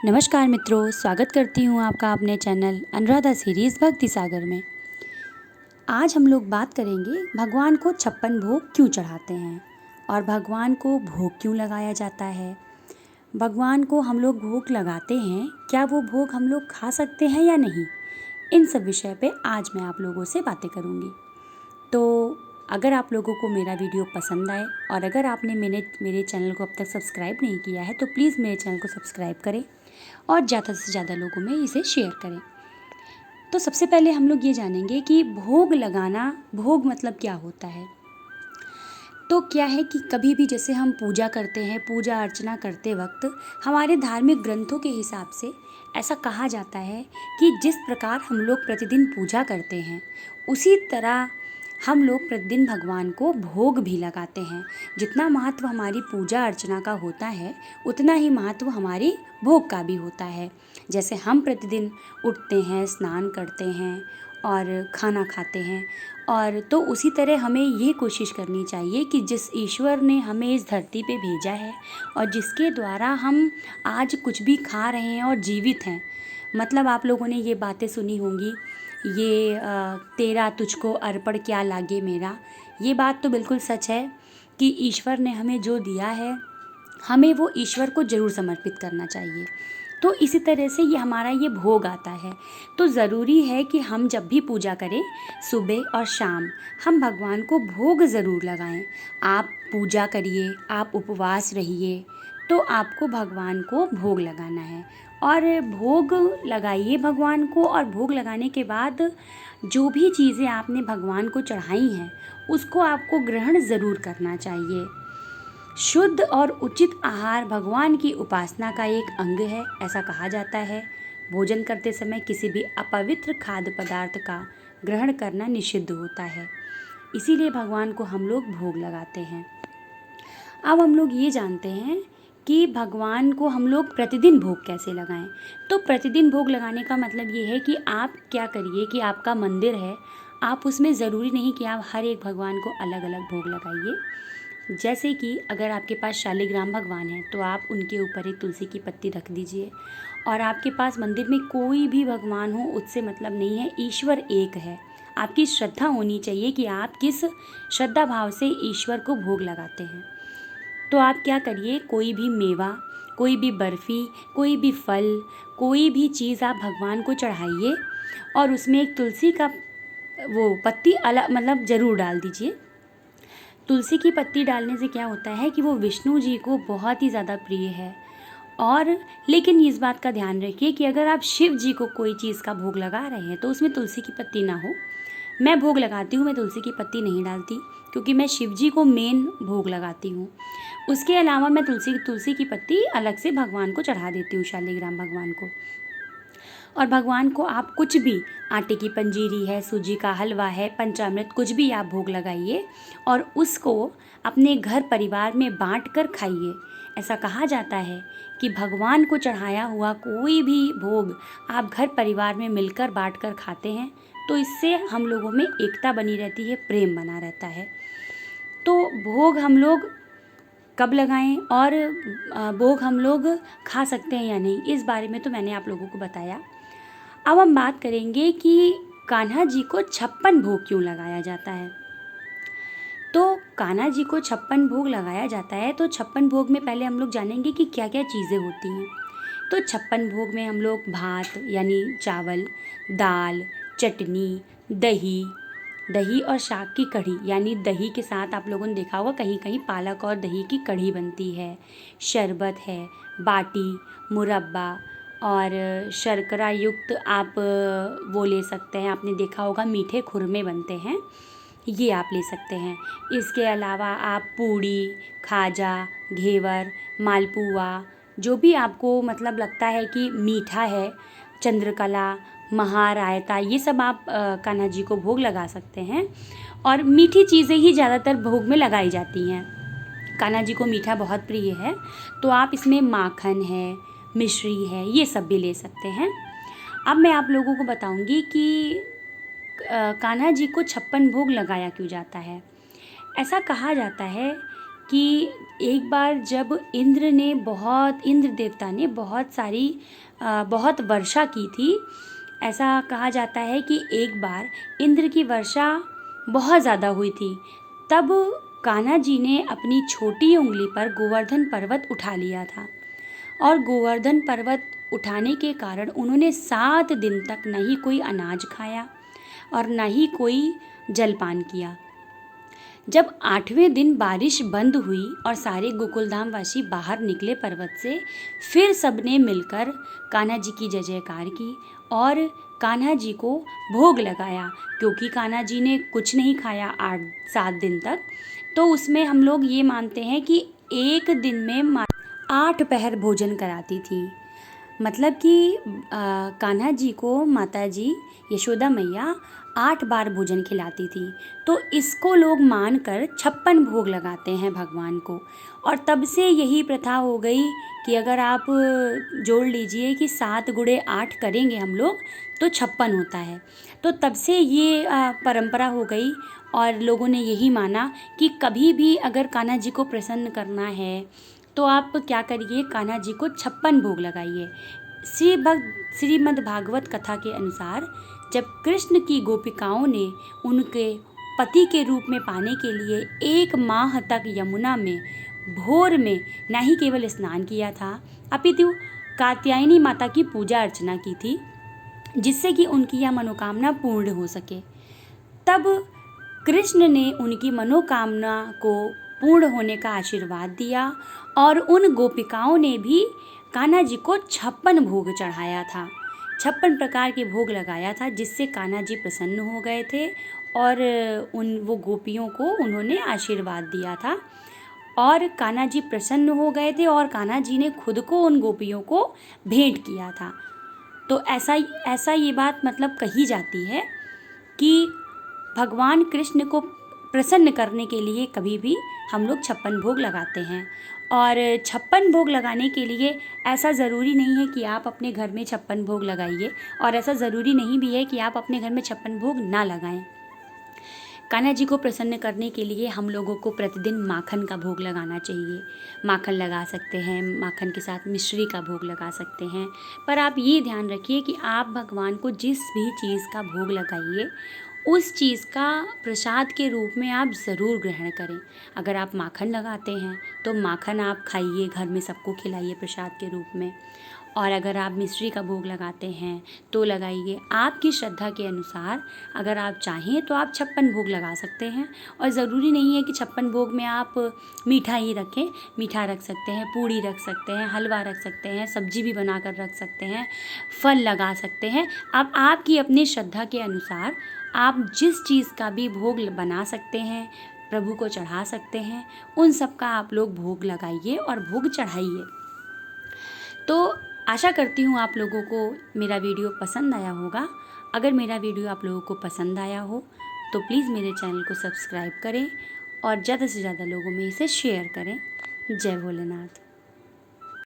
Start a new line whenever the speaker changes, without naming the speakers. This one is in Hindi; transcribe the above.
नमस्कार मित्रों, स्वागत करती हूँ आपका अपने चैनल अनुराधा सीरीज़ भक्ति सागर में। आज हम लोग बात करेंगे भगवान को 56 भोग क्यों चढ़ाते हैं और भगवान को भोग क्यों लगाया जाता है। भगवान को हम लोग भोग लगाते हैं, क्या वो भोग हम लोग खा सकते हैं या नहीं, इन सब विषय पे आज मैं आप लोगों से बातें करूँगी। तो अगर आप लोगों को मेरा वीडियो पसंद आए और अगर आपने मेरे चैनल को अब तक सब्सक्राइब नहीं किया है तो प्लीज़ मेरे चैनल को सब्सक्राइब करें और ज़्यादा से ज़्यादा लोगों में इसे शेयर करें। तो सबसे पहले हम लोग ये जानेंगे कि भोग लगाना, भोग मतलब क्या होता है। तो क्या है कि कभी भी जैसे हम पूजा करते हैं, पूजा अर्चना करते वक्त हमारे धार्मिक ग्रंथों के हिसाब से ऐसा कहा जाता है कि जिस प्रकार हम लोग प्रतिदिन पूजा करते हैं उसी तरह हम लोग प्रतिदिन भगवान को भोग भी लगाते हैं। जितना महत्व हमारी पूजा अर्चना का होता है उतना ही महत्व हमारी भोग का भी होता है। जैसे हम प्रतिदिन उठते हैं, स्नान करते हैं और खाना खाते हैं, और तो उसी तरह हमें ये कोशिश करनी चाहिए कि जिस ईश्वर ने हमें इस धरती पे भेजा है और जिसके द्वारा हम आज कुछ भी खा रहे हैं और जीवित हैं, मतलब आप लोगों ने ये बातें सुनी होंगी, ये तेरा तुझको अर्पण क्या लागे मेरा। ये बात तो बिल्कुल सच है कि ईश्वर ने हमें जो दिया है हमें वो ईश्वर को ज़रूर समर्पित करना चाहिए। तो इसी तरह से ये हमारा ये भोग आता है। तो ज़रूरी है कि हम जब भी पूजा करें सुबह और शाम हम भगवान को भोग ज़रूर लगाएं। आप पूजा करिए, आप उपवास रहिए, तो आपको भगवान को भोग लगाना है और भोग लगाइए भगवान को। और भोग लगाने के बाद जो भी चीज़ें आपने भगवान को चढ़ाई हैं उसको आपको ग्रहण ज़रूर करना चाहिए। शुद्ध और उचित आहार भगवान की उपासना का एक अंग है, ऐसा कहा जाता है। भोजन करते समय किसी भी अपवित्र खाद्य पदार्थ का ग्रहण करना निषिद्ध होता है, इसीलिए भगवान को हम लोग भोग लगाते हैं। अब हम लोग ये जानते हैं कि भगवान को हम लोग प्रतिदिन भोग कैसे लगाएं। तो प्रतिदिन भोग लगाने का मतलब ये है कि आप क्या करिए कि आपका मंदिर है, आप उसमें ज़रूरी नहीं कि आप हर एक भगवान को अलग अलग भोग लगाइए। जैसे कि अगर आपके पास शालिग्राम भगवान है तो आप उनके ऊपर एक तुलसी की पत्ती रख दीजिए। और आपके पास मंदिर में कोई भी भगवान हो उससे मतलब नहीं है, ईश्वर एक है। आपकी श्रद्धा होनी चाहिए कि आप किस श्रद्धा भाव से ईश्वर को भोग लगाते हैं। तो आप क्या करिए, कोई भी मेवा, कोई भी बर्फ़ी, कोई भी फल, कोई भी चीज़ आप भगवान को चढ़ाइए और उसमें एक तुलसी का वो पत्ती अलग मतलब ज़रूर डाल दीजिए। तुलसी की पत्ती डालने से क्या होता है कि वो विष्णु जी को बहुत ही ज़्यादा प्रिय है। और लेकिन इस बात का ध्यान रखिए कि अगर आप शिव जी को कोई चीज़ का भोग लगा रहे हैं तो उसमें तुलसी की पत्ती ना हो। मैं भोग लगाती हूँ, मैं तुलसी की पत्ती नहीं डालती क्योंकि मैं शिव जी को मेन भोग लगाती हूँ। उसके अलावा मैं तुलसी की पत्ती अलग से भगवान को चढ़ा देती हूँ, शालिग्राम भगवान को। और भगवान को आप कुछ भी, आटे की पंजीरी है, सूजी का हलवा है, पंचामृत, कुछ भी आप भोग लगाइए और उसको अपने घर परिवार में बांट कर खाइए। ऐसा कहा जाता है कि भगवान को चढ़ाया हुआ कोई भी भोग आप घर परिवार में मिलकर बांट कर खाते हैं तो इससे हम लोगों में एकता बनी रहती है, प्रेम बना रहता है। तो भोग हम लोग कब लगाएं और भोग हम लोग खा सकते हैं या नहीं, इस बारे में तो मैंने आप लोगों को बताया। अब हम बात करेंगे कि कान्हा जी को 56 भोग क्यों लगाया जाता है। तो कान्हा जी को 56 भोग लगाया जाता है, तो 56 भोग में पहले हम लोग जानेंगे कि क्या क्या चीज़ें होती हैं। तो 56 भोग में हम लोग भात यानी चावल, दाल, चटनी, दही, दही और शाक की कढ़ी, यानी दही के साथ आप लोगों ने देखा होगा कहीं कहीं पालक और दही की कढ़ी बनती है, शरबत है, बाटी, मुरब्बा और शर्करा युक्त आप वो ले सकते हैं, आपने देखा होगा मीठे खुरमे बनते हैं, ये आप ले सकते हैं। इसके अलावा आप पूड़ी, खाजा, घेवर, मालपुआ, जो भी आपको मतलब लगता है कि मीठा है, चंद्रकला, महारायता, ये सब आप कान्हा जी को भोग लगा सकते हैं। और मीठी चीज़ें ही ज़्यादातर भोग में लगाई जाती हैं। कान्हा जी को मीठा बहुत प्रिय है तो आप इसमें माखन है, मिश्री है, ये सब भी ले सकते हैं। अब मैं आप लोगों को बताऊंगी कि कान्हा जी को 56 भोग लगाया क्यों जाता है। ऐसा कहा जाता है कि एक बार जब इंद्र देवता ने बहुत वर्षा की थी। ऐसा कहा जाता है कि एक बार इंद्र की वर्षा बहुत ज़्यादा हुई थी। तब कान्हा जी ने अपनी छोटी उंगली पर गोवर्धन पर्वत उठा लिया था और गोवर्धन पर्वत उठाने के कारण उन्होंने 7 दिन तक न ही कोई अनाज खाया और न ही कोई जलपान किया। जब 8वें दिन बारिश बंद हुई और सारे गोकुलधाम वासी बाहर निकले पर्वत से, फिर सबने मिलकर कान्हा जी की जय जयकार की और कान्हा जी को भोग लगाया। क्योंकि कान्हा जी ने कुछ नहीं खाया 8-7 दिन तक, तो उसमें हम लोग ये मानते हैं कि एक दिन में 8 पहर भोजन कराती थी। मतलब कि कान्हा जी को माता जी यशोदा मैया 8 बार भोजन खिलाती थी। तो इसको लोग मानकर 56 भोग लगाते हैं भगवान को। और तब से यही प्रथा हो गई कि अगर आप जोड़ लीजिए कि 7 गुणे 8 करेंगे हम लोग तो 56 होता है। तो तब से ये परंपरा हो गई और लोगों ने यही माना कि कभी भी अगर कान्हा जी को प्रसन्न करना है तो आप क्या करिए, कान्हा जी को 56 भोग लगाइए। श्रीमद् भागवत कथा के अनुसार जब कृष्ण की गोपिकाओं ने उनके पति के रूप में पाने के लिए 1 माह तक यमुना में भोर में न ही केवल स्नान किया था अपितु कात्यायनी माता की पूजा अर्चना की थी, जिससे कि उनकी यह मनोकामना पूर्ण हो सके। तब कृष्ण ने उनकी मनोकामना को पूर्ण होने का आशीर्वाद दिया और उन गोपिकाओं ने भी कान्हा जी को 56 भोग चढ़ाया था, 56 प्रकार के भोग लगाया था, जिससे कान्हा जी प्रसन्न हो गए थे और वो गोपियों को उन्होंने आशीर्वाद दिया था और कान्हा जी प्रसन्न हो गए थे और कान्हा जी ने खुद को उन गोपियों को भेंट किया था। तो ऐसा ये बात मतलब कही जाती है कि भगवान कृष्ण को प्रसन्न करने के लिए कभी भी हम लोग 56 भोग लगाते हैं। और 56 भोग लगाने के लिए ऐसा ज़रूरी नहीं है कि आप अपने घर में 56 भोग लगाइए और ऐसा ज़रूरी नहीं भी है कि आप अपने घर में 56 भोग ना लगाएं। कान्हा जी को प्रसन्न करने के लिए हम लोगों को प्रतिदिन माखन का भोग लगाना चाहिए। माखन लगा सकते हैं, माखन के साथ मिश्री का भोग लगा सकते हैं। पर आप ये ध्यान रखिए कि आप भगवान को जिस भी चीज़ का भोग लगाइए उस चीज़ का प्रसाद के रूप में आप ज़रूर ग्रहण करें। अगर आप माखन लगाते हैं तो माखन आप खाइए, घर में सबको खिलाइए प्रसाद के रूप में। और अगर आप मिश्री का भोग लगाते हैं तो लगाइए, आपकी श्रद्धा के अनुसार। अगर आप चाहें तो आप 56 भोग लगा सकते हैं और ज़रूरी नहीं है कि 56 भोग में आप मीठा ही रखें। मीठा रख सकते हैं, पूड़ी रख सकते हैं, हलवा रख सकते हैं, सब्जी भी बनाकर रख सकते हैं, फल लगा सकते हैं। अब आपकी अपनी श्रद्धा के अनुसार आप जिस चीज़ का भी भोग बना सकते हैं, प्रभु को चढ़ा सकते हैं, उन सब का आप लोग भोग लगाइए और भोग चढ़ाइए। तो आशा करती हूँ आप लोगों को मेरा वीडियो पसंद आया होगा। अगर मेरा वीडियो आप लोगों को पसंद आया हो तो प्लीज़ मेरे चैनल को सब्सक्राइब करें और ज़्यादा से ज़्यादा लोगों में इसे शेयर करें। जय भोलेनाथ।